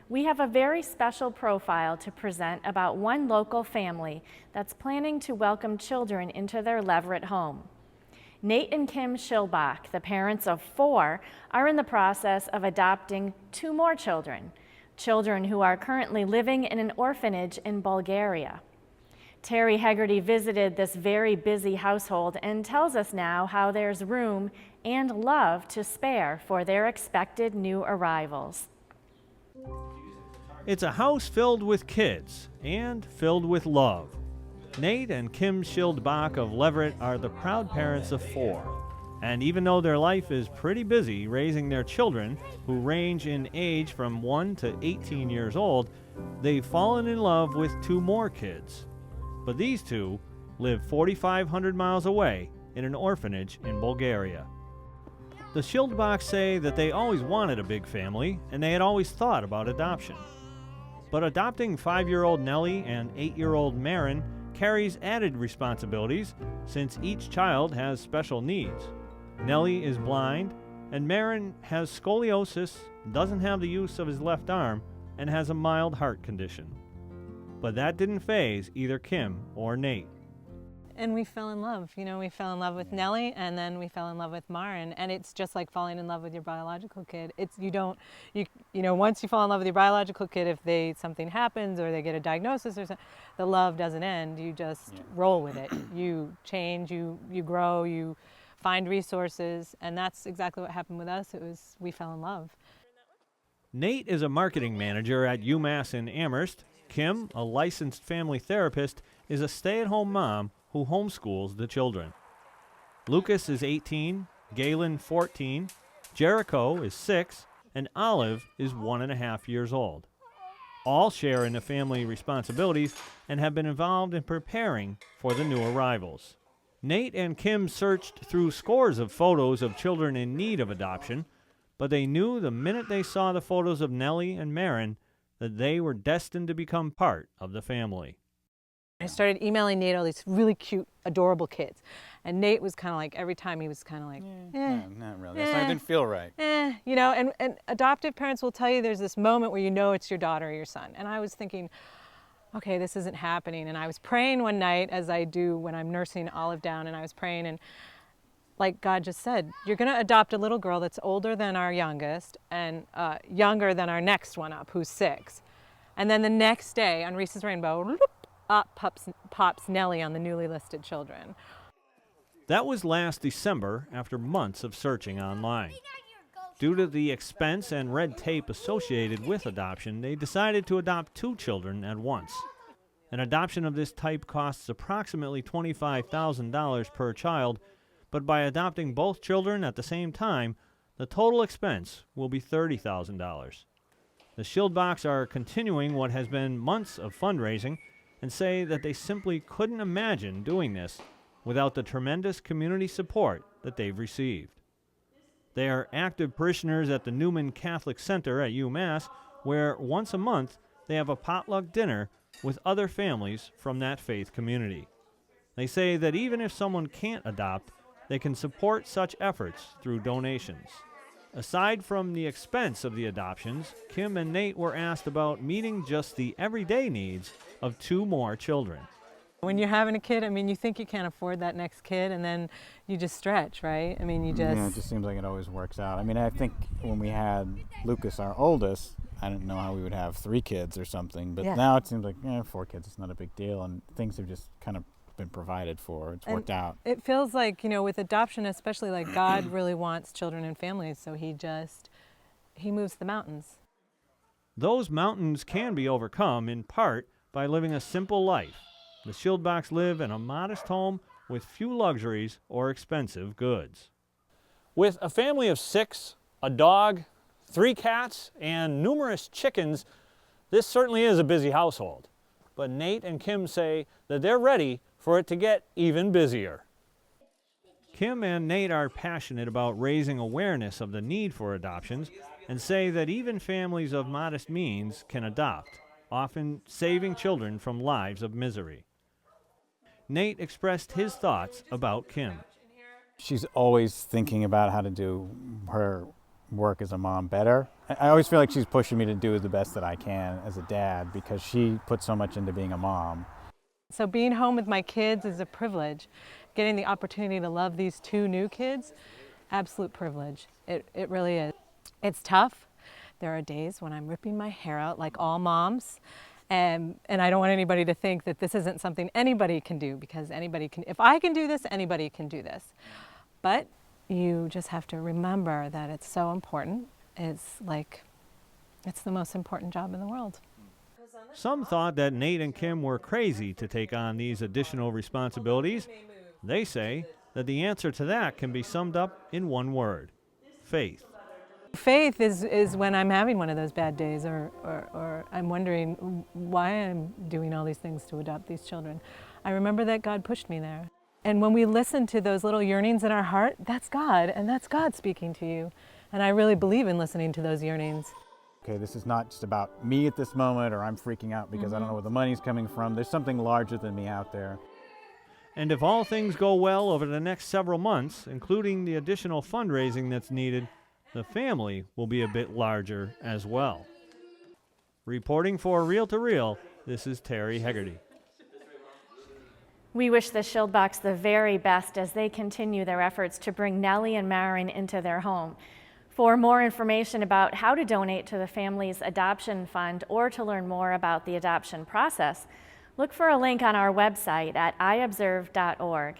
We have a very special profile to present about one local family that's planning to welcome children into their Leverett home. Nate and Kim SCHILDBACH, the parents of 4, are in the process of adopting 2 more children who are currently living in an orphanage in Bulgaria. Terry Hegarty visited this very busy household and tells us now how there's room and love to spare for their expected new arrivals. It's a house filled with kids and filled with love. Nate and Kim SCHILDBACH of Leverett are the proud parents of 4. And even though their life is pretty busy raising their children, who range in age from 1 to 18 years old, they've fallen in love with 2 more kids. But these 2 live 4,500 miles away in an orphanage in Bulgaria. The SCHILDBACHs say that they always wanted a big family and they had always thought about adoption. But adopting 5-year-old Nellie and 8-year-old Maren carries added responsibilities since each child has special needs. Nellie is blind and Maren has scoliosis, doesn't have the use of his left arm, and has a mild heart condition. But that didn't faze either Kim or Nate. And we fell in love. You know, we fell in love with Nellie, and then we fell in love with Maren. And it's just like falling in love with your biological kid. It's you know, once you fall in love with your biological kid, if something happens or they get a diagnosis or something, the love doesn't end. You just roll with it. You change. You grow. You find resources, and that's exactly what happened with us. We fell in love. Nate is a marketing manager at UMass in Amherst. Kim, a licensed family therapist, is a stay-at-home mom who homeschools the children. Lucas is 18, Galen 14, Jericho is 6, and Olive is 1.5 years old. All share in the family responsibilities and have been involved in preparing for the new arrivals. Nate and Kim searched through scores of photos of children in need of adoption, but they knew the minute they saw the photos of Nellie and Maren that they were destined to become part of the family. I started emailing Nate all these really cute, adorable kids. And Nate was kind of like, every time he was kind of like, No, not really. That didn't feel right. You know, and adoptive parents will tell you there's this moment where you know it's your daughter or your son. And I was thinking, okay, this isn't happening. And I was praying one night, as I do when I'm nursing Olive down, and I was praying, and like God just said, you're going to adopt a little girl that's older than our youngest and younger than our next one up, who's 6. And then the next day on Reese's Rainbow, up pops Nellie on the newly listed children. That was last December after months of searching online. Due to the expense and red tape associated with adoption, they decided to adopt 2 children at once. An adoption of this type costs approximately $25,000 per child, but by adopting both children at the same time, the total expense will be $30,000. The SCHILDBACHs are continuing what has been months of fundraising and say that they simply couldn't imagine doing this without the tremendous community support that they've received. They are active parishioners at the Newman Catholic Center at UMass, where once a month they have a potluck dinner with other families from that faith community. They say that even if someone can't adopt, they can support such efforts through donations. Aside from the expense of the adoptions, Kim and Nate were asked about meeting just the everyday needs of 2 more children. When you're having a kid, I mean, you think you can't afford that next kid, and then you just stretch, right? I mean, you just... Yeah, it just seems like it always works out. I mean, I think when we had Lucas, our oldest, I didn't know how we would have 3 kids or something, but now it seems like 4 kids is not a big deal, and things have just kind of been provided for. It's worked out. It feels like, you know, with adoption especially, like God really wants children and families, so he moves the mountains. Those mountains can be overcome in part by living a simple life. The SCHILDBACHs live in a modest home with few luxuries or expensive goods. With a family of 6, a dog, 3 cats, and numerous chickens, this certainly is a busy household. But Nate and Kim say that they're ready for it to get even busier. Kim and Nate are passionate about raising awareness of the need for adoptions and say that even families of modest means can adopt, often saving children from lives of misery. Nate expressed his thoughts about Kim. She's always thinking about how to do her work as a mom better. I always feel like she's pushing me to do the best that I can as a dad because she puts so much into being a mom. So being home with my kids is a privilege. Getting the opportunity to love these 2 new kids, absolute privilege. It really is. It's tough. There are days when I'm ripping my hair out like all moms. And I don't want anybody to think that this isn't something anybody can do, because anybody can. If I can do this, anybody can do this. But you just have to remember that it's so important. It's the most important job in the world. Some thought that Nate and Kim were crazy to take on these additional responsibilities. They say that the answer to that can be summed up in one word: faith. Faith is when I'm having one of those bad days, or I'm wondering why I'm doing all these things to adopt these children. I remember that God pushed me there. And when we listen to those little yearnings in our heart, that's God, and that's God speaking to you. And I really believe in listening to those yearnings. Okay, this is not just about me at this moment, or I'm freaking out because I don't know where the money's coming from. There's something larger than me out there. And if all things go well over the next several months, including the additional fundraising that's needed, the family will be a bit larger as well. Reporting for Reel to Reel, this is Terry Hegarty. We wish the SCHILDBACHs the very best as they continue their efforts to bring Nellie and Marin into their home. For more information about how to donate to the family's adoption fund or to learn more about the adoption process, look for a link on our website at iobserve.org.